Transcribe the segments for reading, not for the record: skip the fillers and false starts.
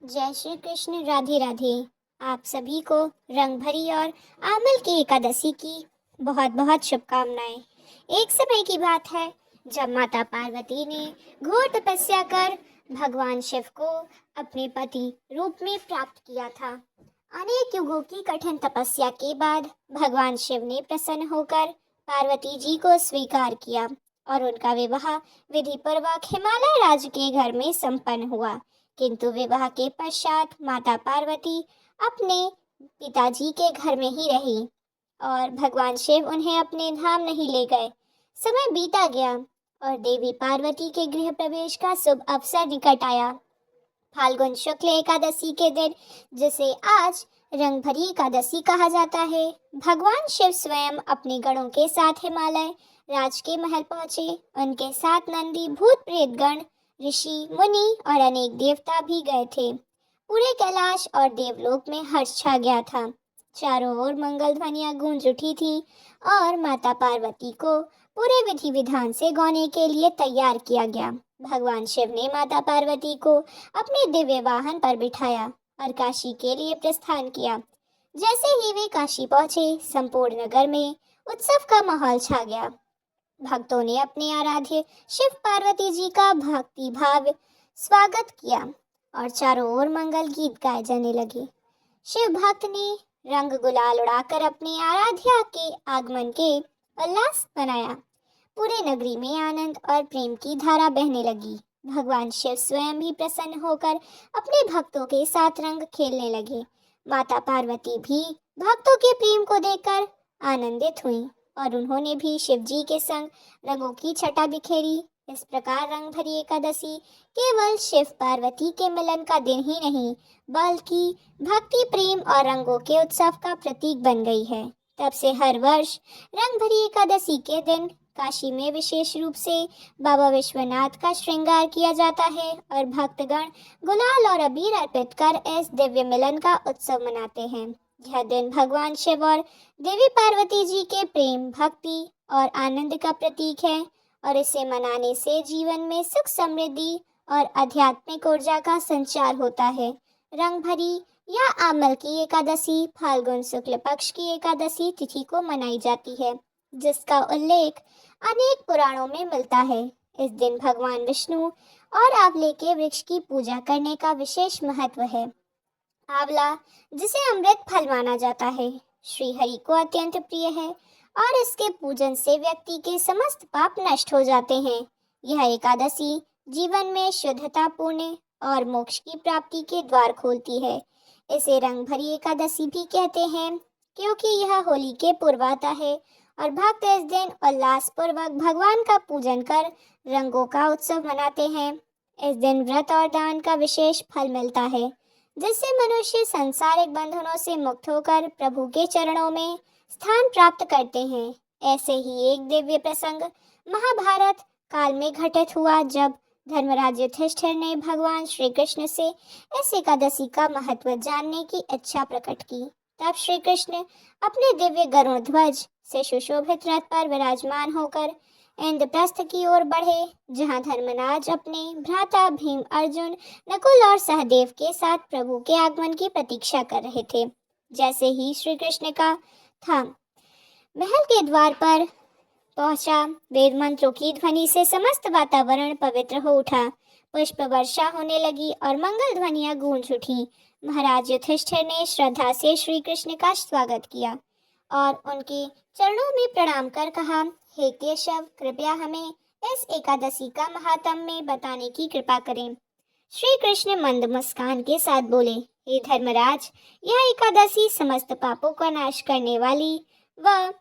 जय श्री कृष्ण। राधे राधे। आप सभी को रंग भरी और आमल की एकादशी की बहुत बहुत शुभकामनाएं। एक समय की बात है जब माता पार्वती ने घोर तपस्या कर भगवान शिव को अपने पति रूप में प्राप्त किया था। अनेक युगों की कठिन तपस्या के बाद भगवान शिव ने प्रसन्न होकर पार्वती जी को स्वीकार किया और उनका विवाह विधि पूर्वक हिमालय राज्य के घर में संपन्न हुआ। किंतु विवाह के पश्चात माता पार्वती अपने पिताजी के घर में ही रही और भगवान शिव उन्हें अपने धाम नहीं ले गए। समय बीता गया और देवी पार्वती के गृह प्रवेश का शुभ अवसर निकट आया। फाल्गुन शुक्ल एकादशी के दिन, जिसे आज रंग भरी एकादशी कहा जाता है, भगवान शिव स्वयं अपने गणों के साथ हिमालय राज के महल पहुंचे। उनके साथ नंदी, भूत प्रेत गण, ऋषि मुनि और अनेक देवता भी गए थे। पूरे कैलाश और देवलोक में हर्ष छा गया था। चारों ओर मंगल ध्वनियां गूंज उठी थी और माता पार्वती को पूरे विधि विधान से गाने के लिए तैयार किया गया। भगवान शिव ने माता पार्वती को अपने दिव्य वाहन पर बिठाया और काशी के लिए प्रस्थान किया। जैसे ही वे काशी पहुंचे, संपूर्ण नगर में उत्सव का माहौल छा गया। भक्तों ने अपने आराध्य शिव पार्वती जी का भक्ति भाव स्वागत किया और चारों ओर मंगल गीत गाए जाने लगे। शिव भक्त ने रंग गुलाल उड़ाकर अपने आराध्या के आगमन के उल्लास मनाया। पूरे नगरी में आनंद और प्रेम की धारा बहने लगी। भगवान शिव स्वयं भी प्रसन्न होकर अपने भक्तों के साथ रंग खेलने लगे। माता पार्वती भी भक्तों के प्रेम को देखकर आनंदित हुई और उन्होंने भी शिव जी के संग रंगों की छटा बिखेरी। इस प्रकार रंग भरी एकादशी केवल शिव पार्वती के मिलन का दिन ही नहीं, बल्कि भक्ति, प्रेम और रंगों के उत्सव का प्रतीक बन गई है। तब से हर वर्ष रंग भरी एकादशी के दिन काशी में विशेष रूप से बाबा विश्वनाथ का श्रृंगार किया जाता है और भक्तगण गुलाल और अबीर अर्पित कर इस दिव्य मिलन का उत्सव मनाते हैं। यह दिन भगवान शिव और देवी पार्वती जी के प्रेम, भक्ति और आनंद का प्रतीक है और इसे मनाने से जीवन में सुख, समृद्धि और आध्यात्मिक ऊर्जा का संचार होता है। रंग भरी या आमल की एकादशी फाल्गुन शुक्ल पक्ष की एकादशी तिथि को मनाई जाती है, जिसका उल्लेख अनेक पुराणों में मिलता है। इस दिन भगवान विष्णु और आंवले के वृक्ष की पूजा करने का विशेष महत्व है। आंवला, जिसे अमृत फल माना जाता है, श्री हरि को अत्यंत प्रिय है और इसके पूजन से व्यक्ति के समस्त पाप नष्ट हो जाते हैं। यह एकादशी जीवन में शुद्धता, पुण्य और मोक्ष की प्राप्ति के द्वार खोलती है। इसे रंग भरी एकादशी भी कहते हैं क्योंकि यह होली के पूर्व आता है और भक्त इस दिन उल्लास पूर्वक भगवान का पूजन कर रंगों का उत्सव मनाते हैं। इस दिन व्रत और दान का विशेष फल मिलता है, जिससे मनुष्य सांसारिक बंधनों से मुक्त होकर प्रभु के चरणों में स्थान प्राप्त करते हैं। ऐसे ही एक दिव्य प्रसंग महाभारत काल में घटित हुआ, जब धर्मराज युधिष्ठिर ने भगवान श्री कृष्ण से इस एकादशी का महत्व जानने की इच्छा प्रकट की। तब श्री कृष्ण अपने दिव्य गरुड़ ध्वज से सुशोभित रथ पर विराजमान होकर इंद्रप्रस्थ की ओर बढ़े, जहां धर्मराज अपने भ्राता भीम, अर्जुन, नकुल और सहदेव के साथ प्रभु के आगमन की प्रतीक्षा कर रहे थे। जैसे ही श्री कृष्ण का था महल के द्वार पर पहुंचा, वेद मंत्रों की ध्वनि से समस्त वातावरण पवित्र हो उठा। पुष्प वर्षा होने लगी और मंगल ध्वनियां गूंज उठी। महाराज युधिष्ठिर ने श्रद्धा से श्री कृष्ण का स्वागत किया और उनके चरणों में प्रणाम कर कहा, हे केशव, कृपया हमें इस एकादशी का महात्म्य बताने की कृपा करें। श्री कृष्ण मंद मुस्कान के साथ बोले, हे धर्मराज, यह एकादशी समस्त पापों का नाश करने वाली व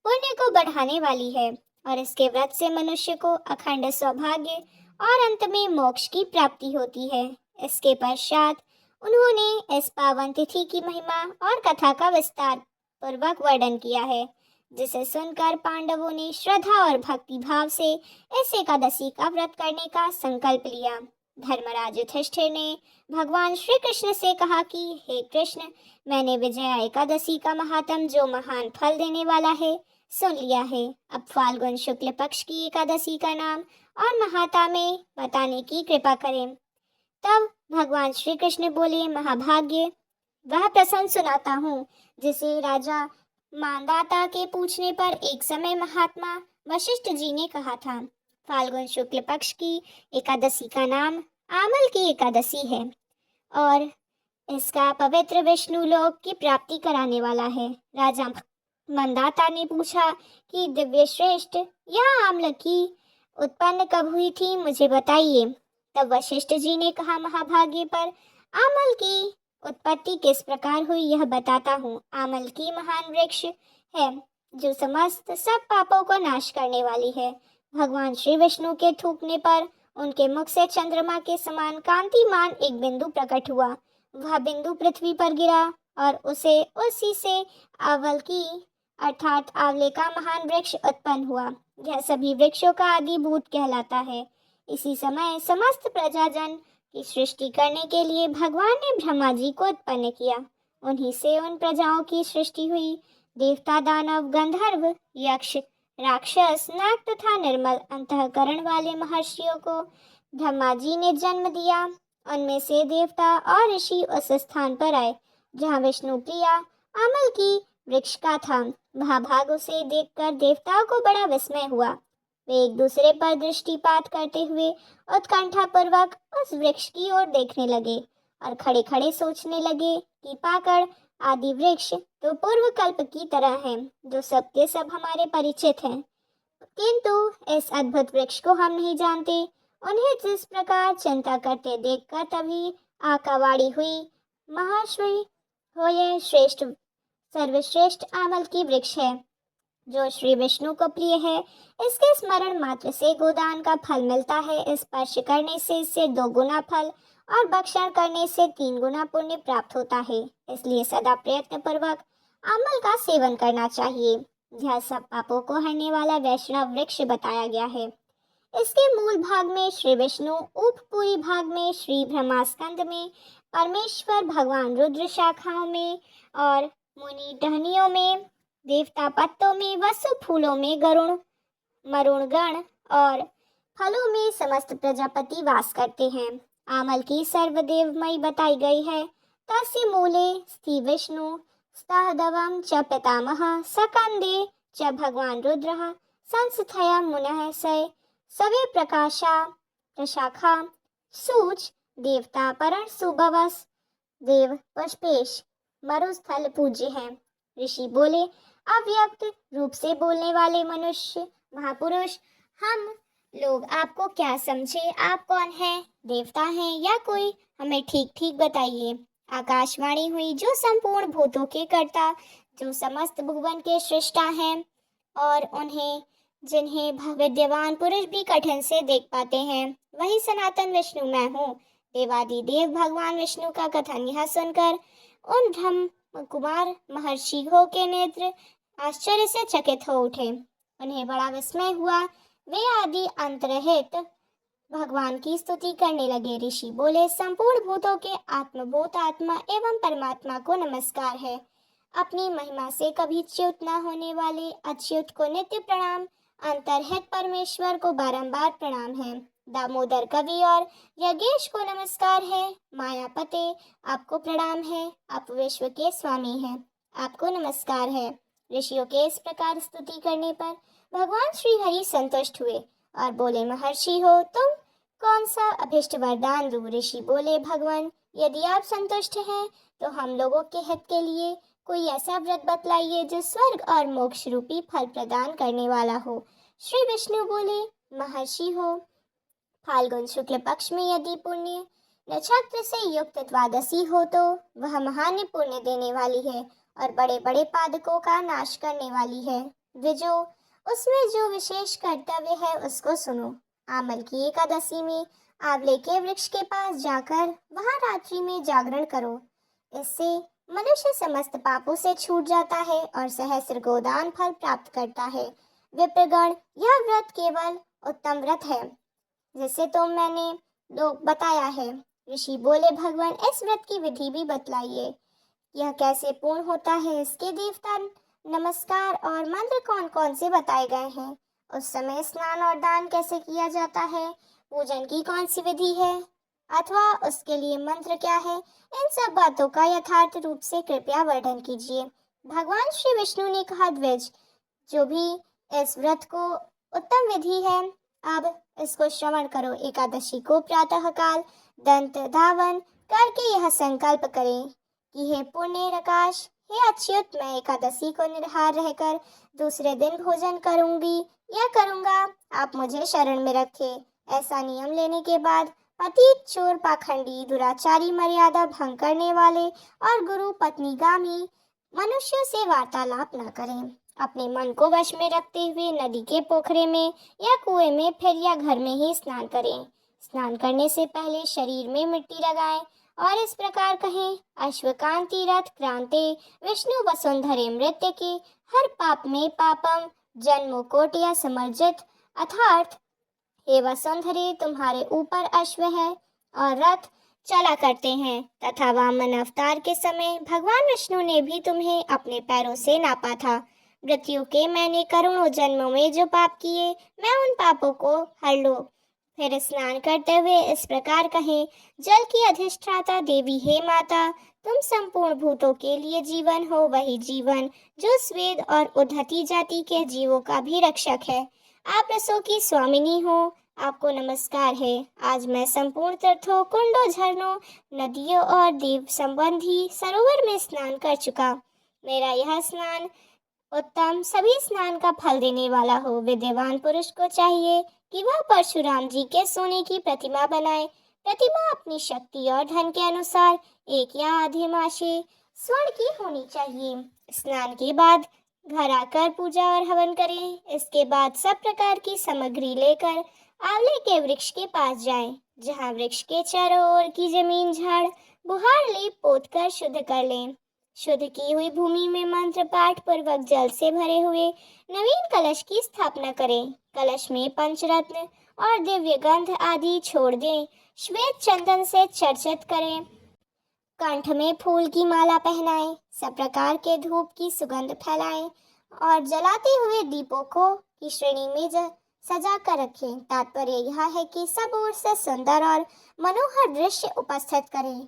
पुण्य को बढ़ाने वाली है और इसके व्रत से मनुष्य को अखंड सौभाग्य और अंत में मोक्ष की प्राप्ति होती है। इसके पश्चात उन्होंने इस पावन तिथि की महिमा और कथा का विस्तार पूर्वक वर्णन किया है, जिसे सुनकर पांडवों ने श्रद्धा और भक्ति भाव से इस एकादशी का व्रत करने का संकल्प लिया। धर्मराज युधिष्ठिर ने भगवान श्री कृष्ण से कहा कि हे कृष्ण, मैंने विजया एकादशी का महात्म, जो महान फल देने वाला है, सुन लिया है। अब फाल्गुन शुक्ल पक्ष की एकादशी का नाम और महात्म्य बताने की कृपा करें। तब भगवान श्री कृष्ण बोले, महाभाग्य वह प्रसंग सुनाता हूँ जिसे राजा मांधाता के पूछने पर एक समय महात्मा वशिष्ठ जी ने कहा था। फाल्गुन शुक्ल पक्ष की एकादशी का नाम आमल की एकादशी है और इसका पवित्र विष्णु लोक की प्राप्ति कराने वाला है। राजा मंदाता ने पूछा कि दिव्य श्रेष्ठ यह आम्ल की उत्पन्न कब हुई थी, मुझे बताइए। तब वशिष्ठ जी ने कहा, महाभाग्य पर आमल की उत्पत्ति किस प्रकार हुई यह बताता हूँ। आमल की महान वृक्ष है जो समस्त सब पापों को नाश करने वाली है। भगवान श्री विष्णु के थूकने पर उनके मुख से चंद्रमा के समान कांतिमान एक बिंदु प्रकट हुआ। वह बिंदु पृथ्वी पर गिरा और उसी से आंवल की अर्थात आंवले का महान वृक्ष उत्पन्न हुआ। यह सभी वृक्षों का आदि भूत कहलाता है। इसी समय समस्त प्रजाजन की सृष्टि करने के लिए भगवान ने ब्रह्मा जी को उत्पन्न किया। उन्हीं से उन प्रजाओं की सृष्टि हुई। देवता, दानव, गंधर्व, यक्ष, राक्षस, नाग तथा निर्मल अंतःकरण वाले महर्षियों को ब्रह्मा जी ने जन्म दिया। उनमें से देवता और ऋषि उस स्थान पर आए जहाँ विष्णु प्रिया आमल की वृक्ष का था। महाभाग उसे देखकर देवताओं को बड़ा विस्मय हुआ। वे एक दूसरे पर दृष्टिपात करते हुए उत्कंठा पूर्वक उस वृक्ष की ओर देखने लगे और खड़े खड़े सोचने लगे कि पाकड़ आदि वृक्ष तो पूर्व कल्प की तरह हैं, जो सबके सब हमारे परिचित हैं, किंतु इस अद्भुत वृक्ष को हम नहीं जानते। उन्हें जिस प्रकार चिंता करते देखकर तभी आकावाड़ी हुई, महाश्री हो यह श्रेष्ठ सर्वश्रेष्ठ आमल की वृक्ष है जो श्री विष्णु को प्रिय है। इसके स्मरण मात्र से गोदान का फल मिलता है। स्पर्श करने से इससे 2 गुना फल और भक्षण करने से 3 गुना पुण्य प्राप्त होता है। इसलिए सदा प्रयत्न पूर्वक अमल का सेवन करना चाहिए। यह सब पापों को हरने वाला वैष्णव वृक्ष बताया गया है। इसके मूल भाग में श्री विष्णु, उपपूरी भाग में श्री ब्रह्मास्कंद में परमेश्वर भगवान, रुद्र शाखाओं में और मुनि टहनियों में, देवता पत्तों में, वसु फूलों में गरुण मरुण गण और फलों में समस्त प्रजापति वास करते हैं। आमल की सर्वदेवमयी बताई गई है। तस्य मूले स्थि विष्णु स्तहदवम च पितामह सकंदे च भगवान रुद्रः संस्थया मुनः सय सवे प्रकाशा प्रशाखा सूच देवता परण सुभवस देव पुष्पेश मरुस्थल पूज्य हैं। ऋषि बोले, अव्यक्त रूप से बोलने वाले मनुष्य महापुरुष, हम लोग आपको क्या समझे? आप कौन हैं? देवता हैं या कोई? हमें ठीक ठीक बताइए। आकाशवाणी हुई, जो संपूर्ण भूतों के कर्ता, जो समस्त भुवन के सृष्टा हैं और उन्हें जिन्हें विद्यमान पुरुष भी कठिन से देख पाते हैं, वही सनातन विष्णु मैं हूँ। देवादिदेव भगवान विष्णु का कथन यह सुनकर उन ब्रह्म कुमार महर्षियों के नेत्र आश्चर्य से चकित हो उठे। उन्हें बड़ा विस्मय हुआ। वे आदि अंतरहित भगवान की स्तुति करने लगे। ऋषि बोले, संपूर्ण भूतों के आत्मभूत आत्मा एवं परमात्मा को नमस्कार है। अपनी महिमा से कभी च्युत न होने वाले अच्युत को नित्य प्रणाम। अंतरहित परमेश्वर को बारंबार प्रणाम है। दामोदर कवि और यज्ञेश को नमस्कार है। मायापते आपको प्रणाम है। आप विश्व के स्वामी हैं, आपको नमस्कार है। ऋषियों के इस प्रकार स्तुति करने पर भगवान श्री हरि संतुष्ट हुए और बोले, महर्षि हो तुम कौन सा अभिष्ट वरदान दूं? ऋषि बोले, भगवान यदि आप संतुष्ट हैं तो हम लोगों के हित के लिए कोई ऐसा व्रत बतलाइए जो स्वर्ग और मोक्ष रूपी फल प्रदान करने वाला हो। श्री विष्णु बोले, महर्षि हो फाल्गुन शुक्ल पक्ष में यदि पुण्य नक्षत्र से युक्त द्वादशी हो तो वह महान पुण्य देने वाली है और बड़े बड़े पादकों का नाश करने वाली है। द्विजो, उसमें जो विशेष कर्तव्य है उसको सुनो। आमल की एकादशी में आंवले के वृक्ष के पास जाकर वहां रात्रि में जागरण करो। इससे मनुष्य समस्त पापों से छूट जाता है और सहस्र गोदान फल प्राप्त करता है। विप्रगण, यह व्रत केवल उत्तम व्रत है जिसे तो मैंने लोग बताया है। ऋषि बोले, भगवान इस व्रत की विधि भी बतलाइए। यह कैसे पूर्ण होता है? इसके देवता नमस्कार और मंत्र कौन कौन से बताए गए हैं? उस समय स्नान और दान कैसे किया जाता है? पूजन की कौन सी विधि है? अथवा उसके लिए मंत्र क्या है, इन सब बातों का यथार्थ रूप से कृपया वर्णन कीजिए। भगवान श्री विष्णु ने कहा, द्विज, जो भी इस व्रत को उत्तम विधि है, अब इसको श्रवण करो। एकादशी को प्रातः काल दंत धावन करके यह संकल्प करें कि हे पुण्य रकाश, हे अच्युत, मैं एकादशी को निराहार रहकर दूसरे दिन भोजन करूंगी या करूंगा, आप मुझे शरण में रखें। ऐसा नियम लेने के बाद पतित, चोर, पाखंडी, दुराचारी, मर्यादा भंग करने वाले और गुरु पत्नीगामी मनुष्यों से वार्तालाप न करें। अपने मन को वश में रखते हुए नदी के पोखरे में या कुएं में फिर या घर में ही स्नान करें। स्नान करने से पहले शरीर में मिट्टी लगाएं और इस प्रकार कहें, अश्वकांति रथ क्रांते विष्णु वसुंधरे मृत्य के हर पाप में पापम जन्मों कोटिया समर्जित, अर्थात हे वसुंधरे, तुम्हारे ऊपर अश्व है और रथ चला करते हैं, तथा वामन अवतार के समय भगवान विष्णु ने भी तुम्हें अपने पैरों से नापा था। मृत्यु के मैंने करोड़ों जन्मों में जो पाप किए, मैं उन पापों को हर लो। फिर स्नान करते हुए इस प्रकार कहें, जल की अधिष्ठाता देवी, हे माता, तुम संपूर्ण भूतों के लिए जीवन हो, वही जीवन जो स्वेद और उद्धति जाति के जीवों का भी रक्षक है। आप रसों की स्वामिनी हो, आपको नमस्कार है। आज मैं संपूर्ण तीर्थों, कुंडों, झरनों, नदियों और देव संबंधी सरोवर में स्नान कर चुका। मेरा यह स्नान उत्तम, सभी स्नान का फल देने वाला हो। विद्यावान पुरुष को चाहिए कि वह परशुराम जी के सोने की प्रतिमा बनाए। प्रतिमा अपनी शक्ति और धन के अनुसार एक या आधे मासे स्वर्ण की होनी चाहिए। स्नान के बाद घर आकर पूजा और हवन करें। इसके बाद सब प्रकार की सामग्री लेकर आंवले के वृक्ष के पास जाएं, जहां वृक्ष के चारों ओर की जमीन झाड़ बुहार लेप पोत कर शुद्ध कर लें। शुद्ध की हुई भूमि में मंत्र पाठ पूर्वक जल से भरे हुए नवीन कलश की स्थापना करें। कलश में पंचरत्न और दिव्य गंध आदि छोड़ दें। श्वेत चंदन से चर्चित करें। कंठ में फूल की माला पहनाएं। सब प्रकार के धूप की सुगंध फैलाएं और जलाते हुए दीपों को की श्रेणी में सजा कर रखें। तात्पर्य यह है कि सब ओर से सुंदर और मनोहर दृश्य उपस्थित करें।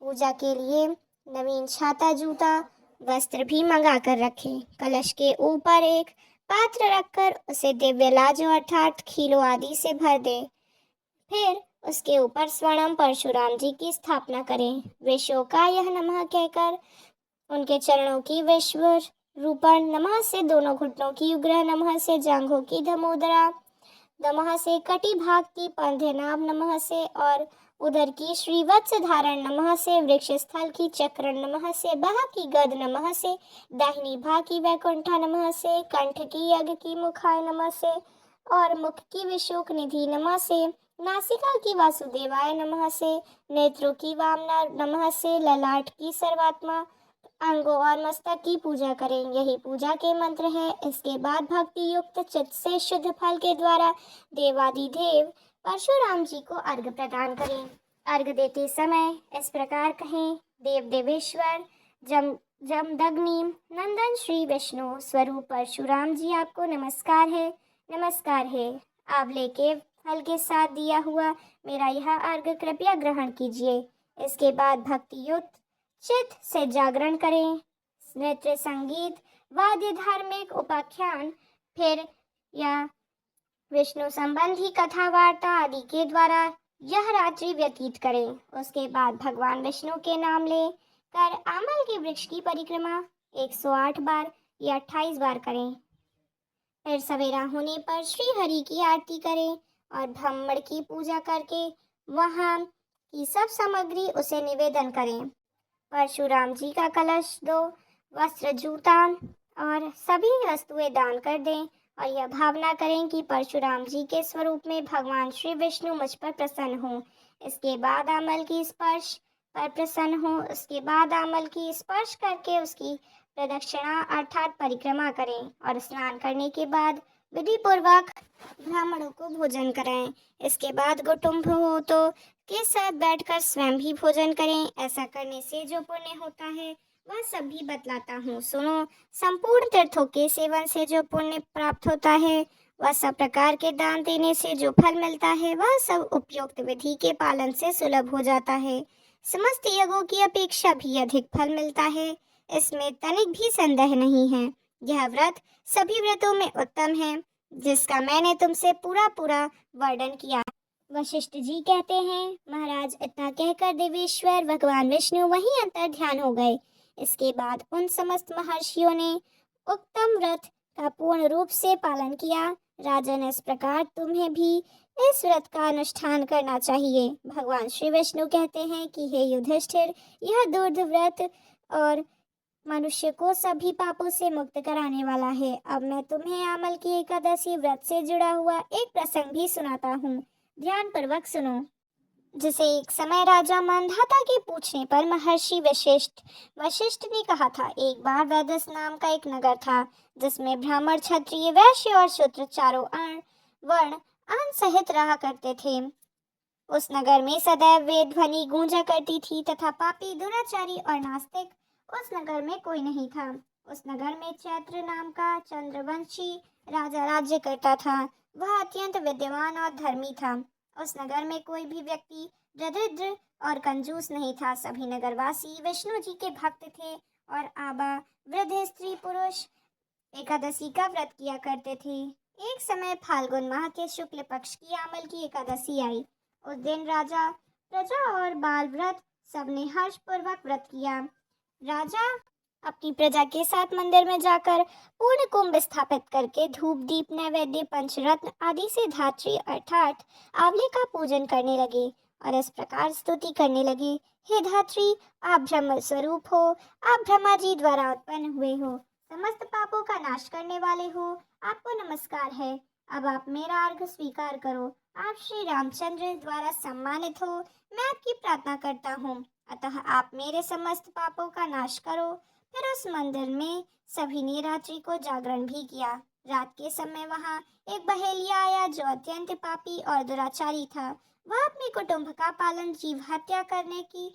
पूजा के लिए नवीन छाता, जूता, वस्त्र भी मंगा कर रखें। कलश के ऊपर एक पात्र रखकर उसे दिव्य लाजो अर्थात खीलों आदि से भर दें। फिर उसके ऊपर स्वर्णम परशुराम जी की स्थापना करें। विश्व का यह नमः कहकर उनके चरणों की विश्व रूपण नमः से, दोनों घुटनों की उग्र नमः से, जांघों की धमोदरा नमः से, कटी भाग की पंध्यनाभ नमः से और उधर की श्रीवत्स धारण नमः से, वृक्ष स्थल की चक्रण नमः से, बाह की गद नमः से, दाहिनी भाग की वैकुंठा नमः से, कंठ की यज्ञ की मुखाय नमः से और मुख की विशोक निधि नमः से, नासिका की वासुदेवाय नमः से, नेत्रों की वामना नमः से, ललाट की सर्वात्मा, अंगों और मस्तक की पूजा करें। यही पूजा के मंत्र हैं। इसके बाद भक्ति युक्त चित्त से शुद्ध फल के द्वारा देवादिदेव परशुराम जी को अर्घ्य प्रदान करें। अर्घ्य देते समय इस प्रकार कहें, देव देवेश्वर जमदग्नि नंदन श्री विष्णु स्वरूप परशुराम जी, आपको नमस्कार है, नमस्कार है। आंवले के फल के साथ दिया हुआ मेरा यह अर्घ्य कृपया ग्रहण कीजिए। इसके बाद भक्ति युक्त चित्त से जागरण करें। नृत्य, संगीत, वाद्य, धार्मिक उपाख्यान फिर या विष्णु संबंधी कथा वार्ता आदि के द्वारा यह रात्रि व्यतीत करें। उसके बाद भगवान विष्णु के नाम ले कर आमल के वृक्ष की परिक्रमा 108 बार या 28 बार करें। फिर सवेरा होने पर श्री हरि की आरती करें और ब्राह्मण की पूजा करके वहाँ की सब सामग्री उसे निवेदन करें। परशुराम जी का कलश, 2 वस्त्र, जूता और सभी वस्तुएं दान कर दें और यह भावना करें कि परशुराम जी के स्वरूप में भगवान श्री विष्णु मुझ पर प्रसन्न हों। इसके बाद आमल की स्पर्श पर प्रसन्न हो। उसके बाद आमल की स्पर्श करके उसकी प्रदक्षिणा अर्थात परिक्रमा करें और स्नान करने के बाद विधि पूर्वक ब्राह्मणों को भोजन कराएं। इसके बाद कुटुंब हो तो के साथ बैठकर स्वयं भी भोजन करें। ऐसा करने से जो पुण्य होता है वह सब भी बतलाता हूँ, सुनो। संपूर्ण तीर्थों के सेवन से जो पुण्य प्राप्त होता है वह सब प्रकार के दान देने से जो फल मिलता है वह सब उपयुक्त विधि के पालन से सुलभ हो जाता है। समस्त यज्ञों की अपेक्षा भी अधिक फल मिलता है, इसमें तनिक भी संदेह नहीं है। यह व्रत सभी व्रतों में उत्तम है, जिसका मैंने तुमसे पूरा पूरा वर्णन किया। वशिष्ठ जी कहते हैं, महाराज इतना कहकर देवेश्वर भगवान विष्णु वहीं अंतर ध्यान हो गए। इसके बाद उन समस्त महर्षियों ने उत्तम व्रत का पूर्ण रूप से पालन किया। राजन, इस प्रकार तुम्हें भी इस व्रत का अनुष्ठान करना चाहिए। भगवान श्री विष्णु कहते हैं कि हे युधिष्ठिर, यह दुर्ध व्रत और मनुष्य को सभी पापों से मुक्त कराने वाला है। अब मैं तुम्हें आमल की एकादशी व्रत से जुड़ा हुआ एक प्रसंग भी सुनाता हूँ, ध्यान पूर्वक सुनो। जिसे एक समय राजा मांधाता के पूछने पर महर्षि वशिष्ठ ने कहा था, एक बार वैदस नाम का एक नगर था, जिसमें ब्राह्मण, क्षत्रिय, वैश्य और शूद्र चारों वर्ण आन सहित रहा करते थे। उस नगर में सदैव वेद ध्वनि गूंजा करती थी तथा पापी, दुराचारी और नास्तिक उस नगर में कोई नहीं था। उस नगर में चैत्र नाम का चंद्रवंशी राजा राज्य करता था। वह अत्यंत विद्वान और धर्मी था। उस नगर में कोई भी व्यक्ति दरिद्र और कंजूस नहीं था। सभी नगरवासी विष्णु जी के भक्त थे और आबा, वृद्ध, स्त्री, पुरुष एकादशी का व्रत किया करते थे। एक समय फाल्गुन माह के शुक्ल पक्ष की आमल की एकादशी आई। उस दिन राजा, प्रजा और बाल व्रत सबने हर्षपूर्वक व्रत किया। राजा अपनी प्रजा के साथ मंदिर में जाकर पूर्ण कुंभ स्थापित करके धूप, दीप, नैवेद्य, पंचरत्न आदि से धात्री अर्थात आंवले का पूजन करने लगे और इस प्रकार स्तुति करने लगे, हे धात्री, आप ब्रह्म स्वरूप हो, आप ब्रह्मा जी द्वारा उत्पन्न हुए हो, समस्त पापों का नाश करने वाले हो, आपको नमस्कार है। अब आप मेरा अर्घ स्वीकार करो। आप श्री रामचंद्र द्वारा सम्मानित हो, मैं आपकी प्रार्थना करता हूँ, अतः आप मेरे समस्त पापों का नाश करो। फिर उस मंदिर में सभी ने रात्रि को जागरण भी किया। रात के समय वहाँ एक बहेलिया आया जो अत्यंत पापी और दुराचारी था। वह अपने कुटुंब का पालन जीव हत्या करने की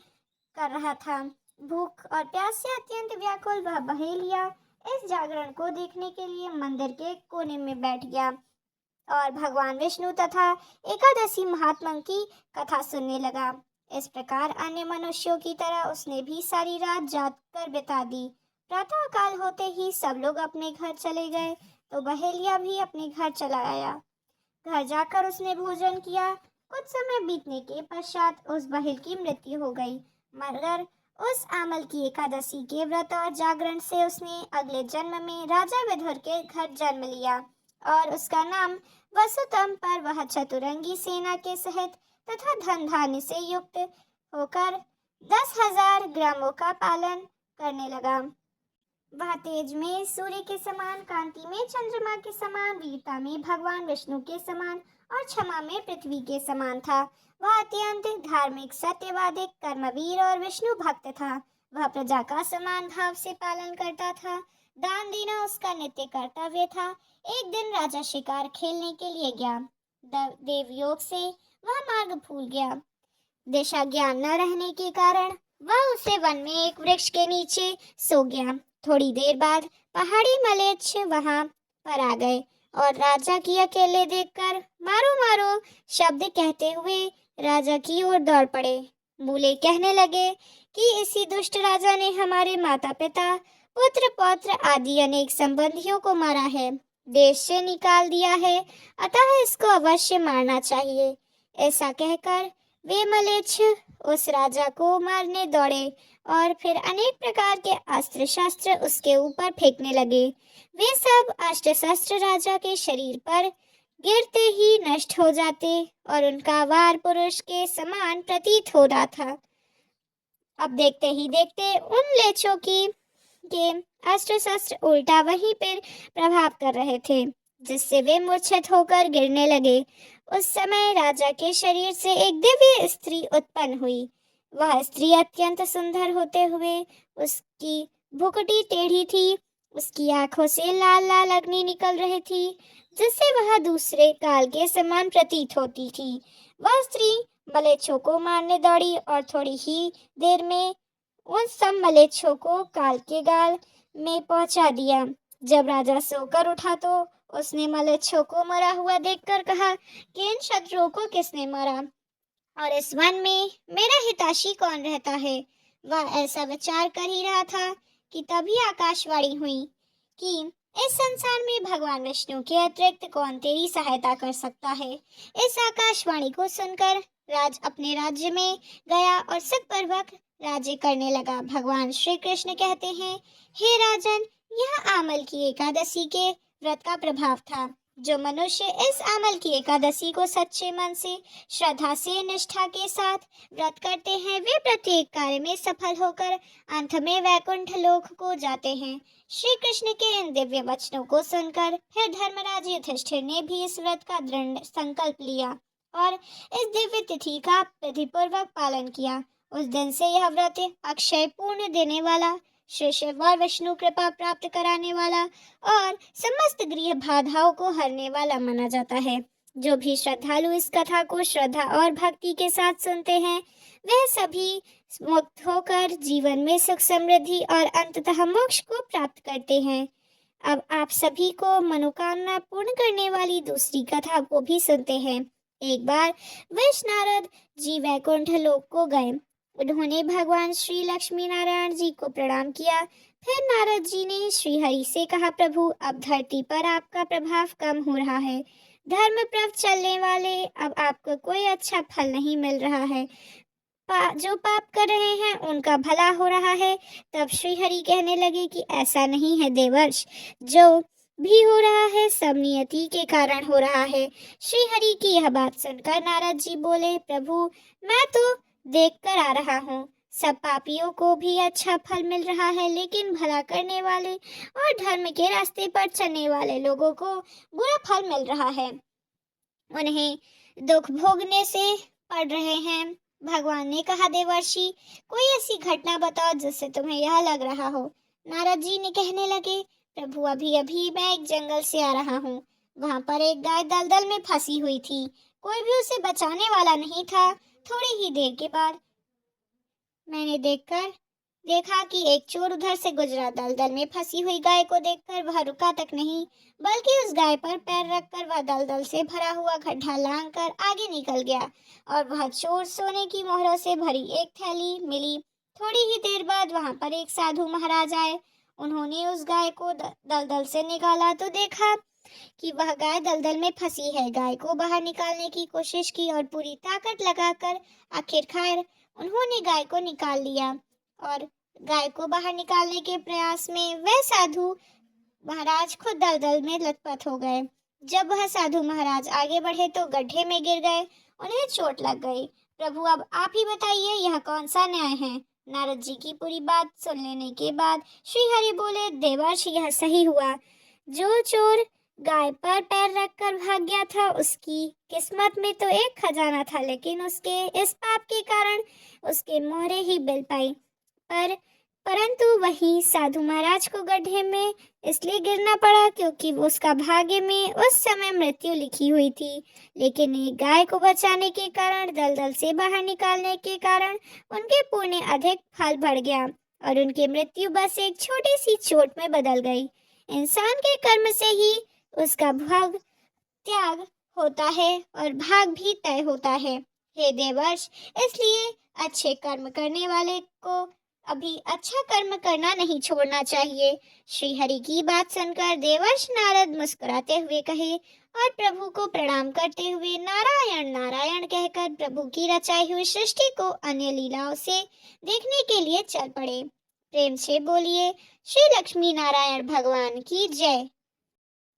कर रहा था। भूख और प्यास से अत्यंत व्याकुल वह बहेलिया इस जागरण को देखने के लिए मंदिर के कोने में बैठ गया और भगवान विष्णु तथा एकादशी महात्मा की कथा सुनने लगा। इस प्रकार अन्य मनुष्यों की तरह उसने भी सारी रात जाग कर बिता दी। प्रातः काल होते ही सब लोग अपने घर चले गए तो बहेलिया भी अपने घर चला आया। घर जाकर उसने भोजन किया। कुछ समय बीतने के पश्चात उस बहेल की मृत्यु हो गई, मगर उस आमल की एकादशी के व्रत और जागरण से उसने अगले जन्म में राजा विदुर के घर जन्म लिया और उसका नाम वसुतम पर वह चतुरंगी सेना के सहित तथा धन धान्य से युक्त होकर 10,000 ग्रामों का पालन करने लगा। वह तेज में सूर्य के समान, कांति में चंद्रमा के समान, वीरता में भगवान विष्णु के समान और क्षमा में पृथ्वी के समान था। वह अत्यंत धार्मिक, सत्यवादिक, कर्मवीर और विष्णु भक्त था। वह प्रजा का समान भाव से पालन करता था। दान देना उसका नित्य कर्तव्य था। एक दिन राजा शिकार खेलने के लिए गया। देवयोग से वह मार्ग भूल गया। दिशा ज्ञान न रहने के कारण वह उसे वन में एक वृक्ष के नीचे सो गया। थोड़ी देर बाद पहाड़ी मलेच्छ वहां पर आ गए और राजा की अकेले देखकर मारो मारो शब्द कहते हुए राजा की ओर दौड़ पड़े। मूले कहने लगे कि इसी दुष्ट राजा ने हमारे माता पिता, पुत्र पौत्र आदि अनेक संबंधियों को मारा है, देश से निकाल दिया है, अतः इसको अवश्य मारना चाहिए। ऐसा कहकर वे मलेच्छ उस राजा को मारने दौड़े और फिर अनेक प्रकार के अस्त्र शस्त्र उसके ऊपर फेंकने लगे। वे सब अस्त्र शस्त्र राजा के शरीर पर गिरते ही नष्ट हो जाते और उनका वार पुरुष के समान प्रतीत हो रहा था। अब देखते ही देखते उन लेचों के अस्त्र शस्त्र उल्टा वहीं पर प्रभाव कर रहे थे, जिससे वे मूर्छित होकर गिरने लगे। उस समय राजा के शरीर से एक दिव्य स्त्री उत्पन्न हुई। वह स्त्री अत्यंत सुंदर होते हुए उसकी भुकटी टेढ़ी थी। उसकी आंखों से लाल लाल अग्नि निकल रही थी, जिससे वह दूसरे काल के समान प्रतीत होती थी। वह स्त्री मलेच्छों को मारने दौड़ी और थोड़ी ही देर में उन सब मलेच्छों को काल के गाल में पहुंचा दिया। जब राजा सोकर उठा तो उसने मलेच्छों को मरा हुआ देखकर कहा कि इन शत्रुओं को किसने मारा और इस वन में मेरा हितैषी कौन रहता है। वह ऐसा विचार कर ही रहा था कि तभी आकाशवाणी हुई कि इस संसार में भगवान विष्णु के अतिरिक्त कौन तेरी सहायता कर सकता है। इस आकाशवाणी को सुनकर राज अपने राज्य में गया और सुखपूर्वक राज्य करने लगा। भगवान श्री कृष्ण कहते हैं, हे राजन, यह आमल की एकादशी के व्रत का प्रभाव था। जो मनुष्य इस आमल की एकादशी को सच्चे मन से, श्रद्धा से, निष्ठा के साथ व्रत करते हैं, वे प्रत्येक कार्य में सफल होकर अंत में वैकुंठ लोक को जाते हैं। श्री कृष्ण के इन दिव्य वचनों को सुनकर फिर धर्मराज युधिष्ठिर ने भी इस व्रत का दृढ़ संकल्प लिया और इस दिव्य तिथि का विधिपूर्वक पालन किया। उस दिन से यह व्रत अक्षय पूर्ण देने वाला, श्री शिव और विष्णु कृपा प्राप्त कराने वाला और समस्त गृह बाधाओं को हरने वाला माना जाता है। जो भी श्रद्धालु इस कथा को श्रद्धा और भक्ति के साथ सुनते हैं, वह सभी मुक्त होकर जीवन में सुख, समृद्धि और अंततः मोक्ष को प्राप्त करते हैं। अब आप सभी को मनोकामना पूर्ण करने वाली दूसरी कथा को भी सुनते हैं। एक बार वैश्य नारद जी वैकुंठ लोक को गए। उन्होंने भगवान श्री लक्ष्मी नारायण जी को प्रणाम किया। फिर नारद जी ने श्री हरि से कहा, प्रभु, अब धरती पर आपका प्रभाव कम हो रहा है। धर्म प्रव चलने वाले अब आपको कोई अच्छा फल नहीं मिल रहा है। जो पाप कर रहे हैं उनका भला हो रहा है। तब श्री हरि कहने लगे कि ऐसा नहीं है देवर्ष, जो भी हो रहा है सब नियति के कारण हो रहा है। श्री हरि की यह बात सुनकर नारद जी बोले, प्रभु, मैं तो देख कर आ रहा हूँ, सब पापियों को भी अच्छा फल मिल रहा है, लेकिन भला करने वाले और धर्म के रास्ते पर चलने वाले लोगों को बुरा फल मिल रहा है। उन्हें दुख भोगने से पड़ रहे हैं। भगवान ने कहा, देवर्षि, कोई ऐसी घटना बताओ जिससे तुम्हें यह लग रहा हो। नारद जी ने कहने लगे, प्रभु, अभी अभी मैं एक जंगल से आ रहा हूँ। वहाँ पर एक गाय दलदल में फंसी हुई थी। कोई भी उसे बचाने वाला नहीं था। थोड़ी ही देर के बाद मैंने देखा कि एक चोर उधर से गुजरा। दलदल में फंसी हुई गाय को देखकर वह रुका तक नहीं, बल्कि उस गाय पर पैर रखकर वह दलदल से भरा हुआ गड्ढा लांघकर आगे निकल गया और वह चोर सोने की मोहरों से भरी एक थैली मिली। थोड़ी ही देर बाद वहां पर एक साधु महाराज आए। उन्होंने उस गाय को दलदल से निकाला तो देखा कि वह गाय दलदल में फंसी है। गाय को बाहर निकालने की कोशिश की और पूरी ताकत लगाकर आखिरकार उन्होंने गाय को निकाल लिया और गाय को बाहर निकालने के प्रयास में वह साधु महाराज खुद दलदल में लथपथ हो गए। जब वह साधु महाराज आगे बढ़े तो गड्ढे में गिर गए। उन्हें चोट लग गई। प्रभु, अब आप ही बताइए, यह कौन सा न्याय है। नारद जी की पूरी बात सुन लेने के बाद श्री हरि बोले, देवर्षि, यह सही हुआ। जो चोर गाय पर पैर रखकर भाग गया था, उसकी किस्मत में तो एक खजाना था, लेकिन उसके इस पाप के कारण उसके मोहरे ही बिल पाई। परंतु वही साधु महाराज को गड्ढे में इसलिए गिरना पड़ा क्योंकि उसका भाग्य में उस समय मृत्यु लिखी हुई थी। लेकिन एक गाय को बचाने के कारण, दलदल से बाहर निकालने के कारण उनके पुण्य अधिक फल बढ़ गया और उनकी मृत्यु बस एक छोटी सी चोट में बदल गई। इंसान के कर्म से ही उसका भाग त्याग होता है और भाग भी तय होता है। हे देवर्ष, इसलिए अच्छे कर्म करने वाले को अभी अच्छा कर्म करना नहीं छोड़ना चाहिए। श्री हरि की बात सुनकर देवर्ष नारद मुस्कुराते हुए कहे और प्रभु को प्रणाम करते हुए नारायण नारायण कहकर प्रभु की रचाई हुई सृष्टि को अन्य लीलाओं से देखने के लिए चल पड़े। प्रेम से बोलिए, श्री लक्ष्मी नारायण भगवान की जय।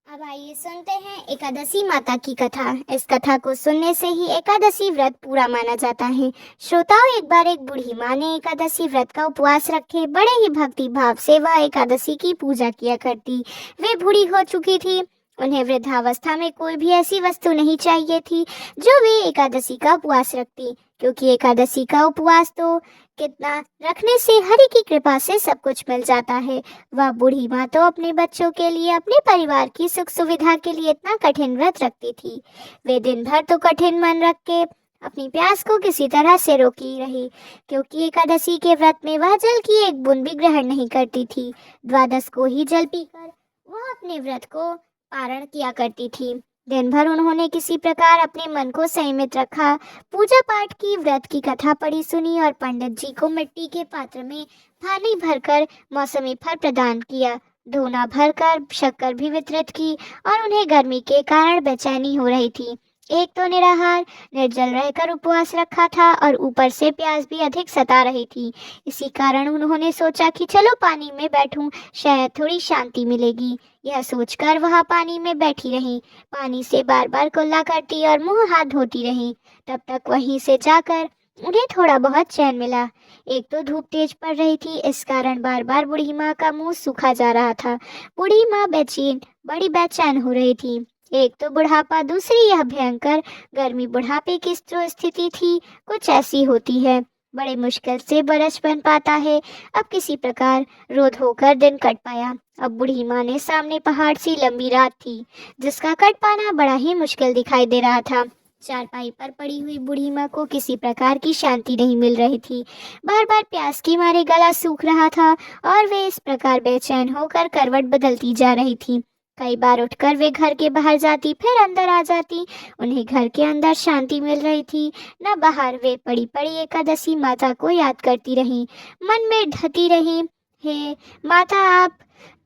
अब आइए सुनते हैं एकादशी माता की कथा। इस कथा को सुनने से ही एकादशी व्रत पूरा माना जाता है। श्रोताओं, एक बार एक बूढ़ी माँ ने एकादशी व्रत का उपवास रखे बड़े ही भक्ति भाव से वह एकादशी की पूजा किया करती। वे बूढ़ी हो चुकी थी। उन्हें वृद्धावस्था में कोई भी ऐसी वस्तु नहीं चाहिए थी जो वे एकादशी का उपवास रखती, क्योंकि एकादशी का उपवास तो कितना रखने से हरि की कृपा से सब कुछ मिल जाता है। वह बूढ़ी माँ तो अपने बच्चों के लिए, अपने परिवार की सुख सुविधा के लिए इतना कठिन व्रत रखती थी। वे दिन भर तो कठिन मन रख के अपनी प्यास को किसी तरह से रोकी रही, क्योंकि एकादशी के व्रत में वह जल की एक बूंद भी ग्रहण नहीं करती थी। द्वादश को ही जल पीकर वह अपने व्रत को पारण किया करती थी। दिन भर उन्होंने किसी प्रकार अपने मन को संयमित रखा, पूजा पाठ की, व्रत की कथा पढ़ी सुनी और पंडित जी को मिट्टी के पात्र में पानी भरकर मौसमी फल प्रदान किया। धोना भरकर शक्कर भी वितरित की और उन्हें गर्मी के कारण बेचैनी हो रही थी। एक तो निराहार निर्जल रहकर उपवास रखा था और ऊपर से प्यास भी अधिक सता रही थी। इसी कारण उन्होंने सोचा कि चलो पानी में बैठूं, शायद थोड़ी शांति मिलेगी। यह सोचकर वह पानी में बैठी रही, पानी से बार बार कुल्ला करती और मुंह हाथ धोती रही। तब तक वहीं से जाकर उन्हें थोड़ा बहुत चैन मिला। एक तो धूप तेज पड़ रही थी, इस कारण बार बार बूढ़ी माँ का मुंह सूखा जा रहा था। बूढ़ी माँ बड़ी बेचैन हो रही थी। एक तो बुढ़ापा, दूसरी यह भयंकर गर्मी। बुढ़ापे की जो स्थिति थी कुछ ऐसी होती है, बड़े मुश्किल से बरस बन पाता है। अब किसी प्रकार रोध होकर दिन कट पाया। अब बूढ़ी माँ ने सामने पहाड़ सी लंबी रात थी, जिसका कट पाना बड़ा ही मुश्किल दिखाई दे रहा था। चारपाई पर पड़ी हुई बूढ़ी माँ को किसी प्रकार की शांति नहीं मिल रही थी। बार बार प्यास के मारे गला सूख रहा था और वे इस प्रकार बेचैन होकर करवट बदलती जा रही थी। कई बार उठकर वे घर के बाहर जाती, फिर अंदर आ जाती। उन्हें घर के अंदर शांति मिल रही थी, न बाहर। वे पड़ी पड़ी एकादशी माता को याद करती रहीं, मन में ढती रहीं, हे माता, आप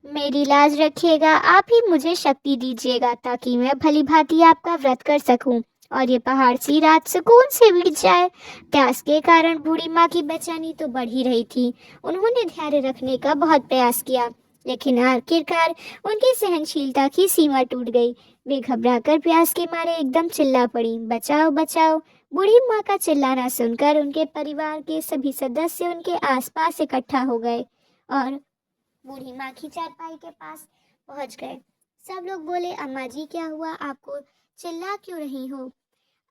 मेरी लाज रखिएगा, आप ही मुझे शक्ति दीजिएगा ताकि मैं भली भांति आपका व्रत कर सकूं और ये पहाड़ सी रात सुकून से बीत जाए। प्यास के कारण बूढ़ी माँ की बेचैनी तो बढ़ ही रही थी। उन्होंने धैर्य रखने का बहुत प्रयास किया, लेकिन आखिरकार उनकी सहनशीलता की सीमा टूट गई। वे घबराकर प्यास के मारे एकदम चिल्ला पड़ी, बचाओ बचाओ। बूढ़ी माँ का चिल्लाना सुनकर उनके परिवार के सभी सदस्य उनके आसपास इकट्ठा हो गए और बूढ़ी माँ की चारपाई के पास पहुंच गए। सब लोग बोले, अम्मा जी क्या हुआ, आपको चिल्ला क्यों रही हो?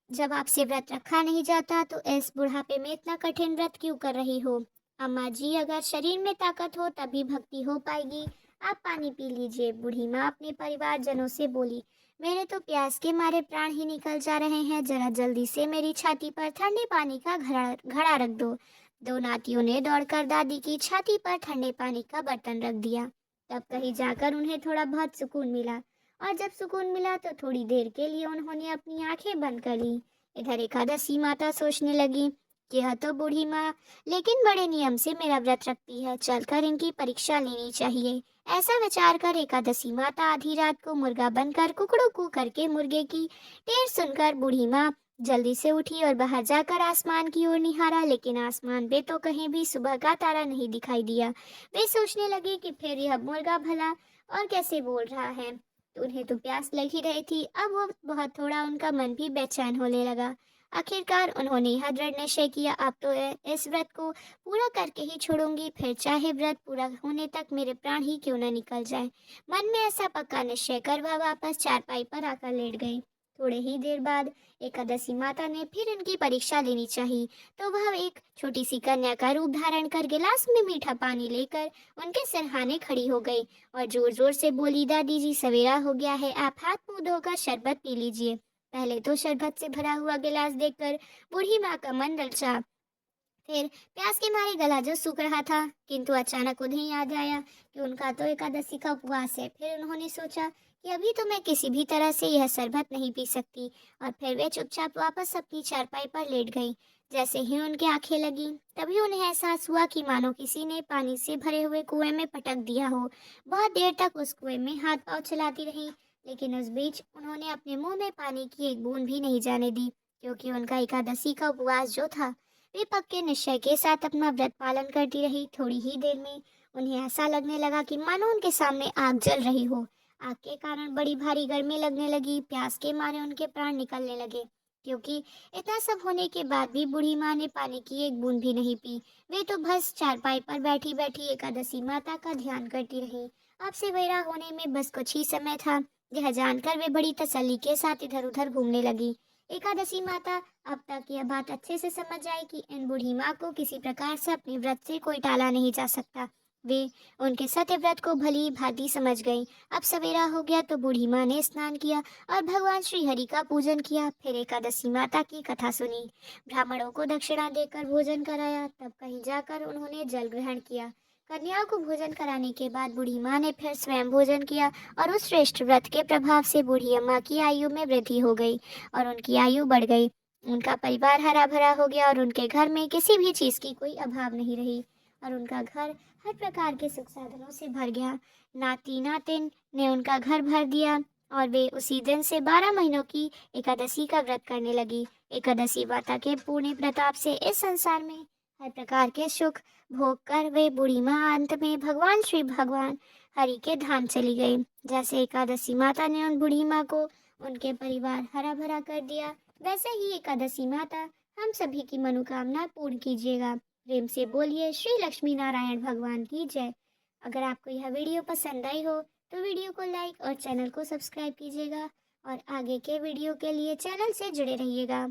जब आपसे व्रत रखा नहीं जाता तो इस बुढ़ापे में इतना कठिन व्रत क्यों कर रही हो? अम्मा जी, अगर शरीर में ताकत हो तभी भक्ति हो पाएगी। आप पानी पी लीजिए। बूढ़ी माँ अपने परिवारजनों से बोली, मेरे तो प्यास के मारे प्राण ही निकल जा रहे हैं, जरा जल्दी से मेरी छाती पर ठंडे पानी का घड़ा घड़ा रख दो। दो नातियों ने दौड़कर दादी की छाती पर ठंडे पानी का बर्तन रख दिया। तब कहीं जाकर उन्हें थोड़ा बहुत सुकून मिला, और जब सुकून मिला तो थोड़ी देर के लिए उन्होंने अपनी आंखें बंद कर ली। इधर एकादशी माता सोचने लगी कि यह तो बूढ़ी माँ लेकिन बड़े नियम से मेरा व्रत रखती है, चलकर इनकी परीक्षा लेनी चाहिए। ऐसा विचार कर एकादशी माता आधी रात को मुर्गा बनकर कुकड़ू कू करके मुर्गे की टेर सुनकर बूढ़ी माँ जल्दी से उठी और बाहर जाकर आसमान की ओर निहारा, लेकिन आसमान में तो कहीं भी सुबह का तारा नहीं दिखाई दिया। वे सोचने लगे कि फिर यह मुर्गा भला और कैसे बोल रहा है। तो उन्हें तो प्यास लग ही रही थी। अब वो बहुत थोड़ा उनका मन भी बेचैन होने लगा। आखिरकार उन्होंने यह दृढ़ निश्चय किया, अब तो इस व्रत को पूरा करके ही छोड़ूंगी, फिर चाहे व्रत पूरा होने तक मेरे प्राण ही क्यों न निकल जाए। मन में ऐसा पक्का निश्चय कर वह वापस चारपाई पर आकर लेट गई। थोड़े ही देर बाद एकादशी माता ने फिर इनकी परीक्षा लेनी चाहिए, तो वह एक छोटी सी कन्या का रूप धारण कर गिलास में मीठा पानी लेकर उनके सिरहाने खड़ी हो गई और जोर जोर से बोली, दादी जी सवेरा हो गया है, आप हाथ मुंह धोकर शरबत पी लीजिए। पहले तो शरबत से भरा हुआ गिलास देखकर बूढ़ी माँ का मन ललचा, फिर प्यास के मारे गला जो सूख रहा था, किंतु अचानक उन्हें याद आया कि उनका तो एकादशी का उपवास है। फिर उन्होंने सोचा कि अभी तो मैं किसी भी तरह से यह शरबत नहीं पी सकती, और फिर वे चुपचाप वापस अपनी चारपाई पर लेट गईं। जैसे ही उनकी आंखें लगी तभी उन्हें एहसास हुआ कि मानो किसी ने पानी से भरे हुए कुएं में पटक दिया हो। बहुत देर तक उस कुएं में हाथ पांव चलाती रही, लेकिन उस बीच उन्होंने अपने मुंह में पानी की एक बूंद भी नहीं जाने दी, क्योंकि उनका एकादशी का उपवास जो था वे पक्के निश्चय के साथ अपना व्रत पालन करती रही। थोड़ी ही देर में उन्हें ऐसा लगने लगा कि मानो उनके सामने आग जल रही हो। आग के कारण बड़ी भारी गर्मी लगने लगी। प्यास के मारे उनके प्राण निकलने लगे, क्योंकि इतना सब होने के बाद भी बूढ़ी माँ ने पानी की एक बूंद भी नहीं पी। वे तो बस चारपाई पर बैठी बैठी एकादशी माता का ध्यान करती रही। अब सवेरा होने में बस कुछ ही समय था। यह जानकर वे बड़ी तसल्ली के साथ इधर उधर घूमने लगी। एकादशी माता अब तक यह बात अच्छे से समझ आई कि इन बूढ़ी माँ को किसी प्रकार से अपने व्रत से कोई टाला नहीं जा सकता। वे उनके सत्य व्रत को भली भांति समझ गईं। अब सवेरा हो गया तो बूढ़ी माँ ने स्नान किया और भगवान श्री हरि का पूजन किया। फिर एकादशी माता की कथा सुनी, ब्राह्मणों को दक्षिणा देकर भोजन कराया। तब कहीं जाकर उन्होंने जल ग्रहण किया। कन्याओं को भोजन कराने के बाद बूढ़ी माँ ने फिर स्वयं भोजन किया और उस श्रेष्ठ व्रत के प्रभाव से बूढ़ी अम्मा की आयु में वृद्धि हो गई और उनकी आयु बढ़ गई। उनका परिवार हरा भरा हो गया और उनके घर में किसी भी चीज़ की कोई अभाव नहीं रही और उनका घर हर प्रकार के सुख साधनों से भर गया। नाती नातिन ने उनका घर भर दिया और वे उसी दिन से 12 महीनों की एकादशी का व्रत करने लगी। एकादशी माता के पूर्ण प्रताप से इस संसार में हर प्रकार के सुख भोग कर वे बूढ़ी माँ अंत में भगवान श्री भगवान हरि के धाम चली गई। जैसे एकादशी माता ने उन बूढ़ी माँ को उनके परिवार हरा भरा कर दिया, वैसे ही एकादशी माता हम सभी की मनोकामना पूर्ण कीजिएगा। प्रेम से बोलिए श्री लक्ष्मी नारायण भगवान की जय। अगर आपको यह वीडियो पसंद आई हो तो वीडियो को लाइक और चैनल को सब्सक्राइब कीजिएगा और आगे के वीडियो के लिए चैनल से जुड़े रहिएगा।